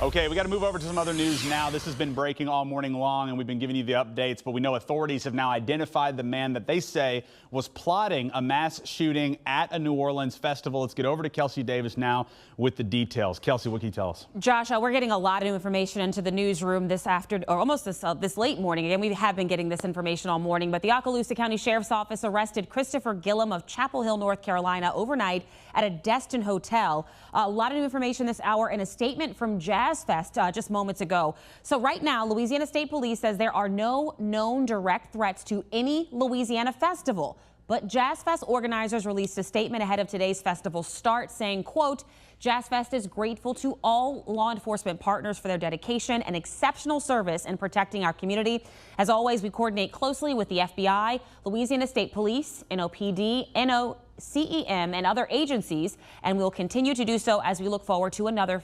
Okay, we got to move over to some other news now. This has been breaking all morning long, and we've been giving you the updates, but we know authorities have now identified the man that they say was plotting a mass shooting at a New Orleans festival. Let's get over to Kelsey Davis now with the details. Kelsey, what can you tell us? Josh, we're getting a lot of new information into the newsroom this afternoon, or almost this late morning. Again, we have been getting this information all morning, but the Okaloosa County Sheriff's Office arrested Christopher Gillum of Chapel Hill, North Carolina, overnight at a Destin hotel. A lot of new information this hour in a statement from Jazz Fest just moments ago. So right now, Louisiana State Police says there are no known direct threats to any Louisiana festival. But Jazz Fest organizers released a statement ahead of today's festival start saying, quote, Jazz Fest is grateful to all law enforcement partners for their dedication and exceptional service in protecting our community. As always, we coordinate closely with the FBI, Louisiana State Police, NOPD, NOCEM, and other agencies, and we'll continue to do so as we look forward to another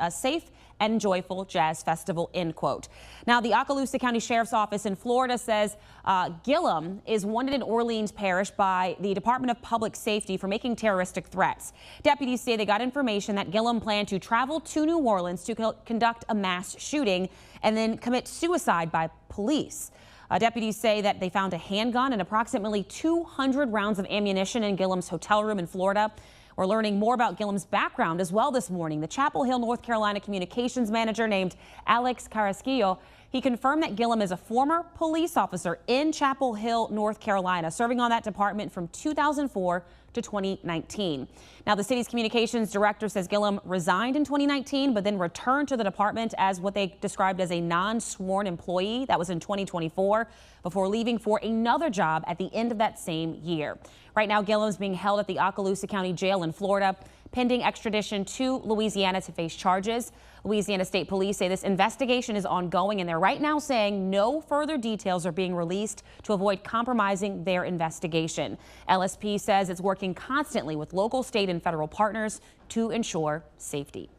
safe and joyful jazz festival, end quote. Now, the Okaloosa County Sheriff's Office in Florida says Gillum is wanted in Orleans Parish by the Department of Public Safety for making terroristic threats. Deputies say they got information that Gillum planned to travel to New Orleans to conduct a mass shooting and then commit suicide by police. Deputies say that they found a handgun and approximately 200 rounds of ammunition in Gillum's hotel room in Florida. We're learning more about Gillum's background as well this morning. The Chapel Hill, North Carolina communications manager named Alex Carrasquillo, he confirmed that Gillum is a former police officer in Chapel Hill, North Carolina, serving on that department from 2004 to 2019. Now, the city's communications director says Gillum resigned in 2019, but then returned to the department as what they described as a non-sworn employee. That was in 2024, before leaving for another job at the end of that same year. Right now, Gillum is being held at the Okaloosa County Jail in Florida, pending extradition to Louisiana to face charges. Louisiana State Police say this investigation is ongoing, and they're right now saying no further details are being released to avoid compromising their investigation. LSP says it's working constantly with local, state, and federal partners to ensure safety.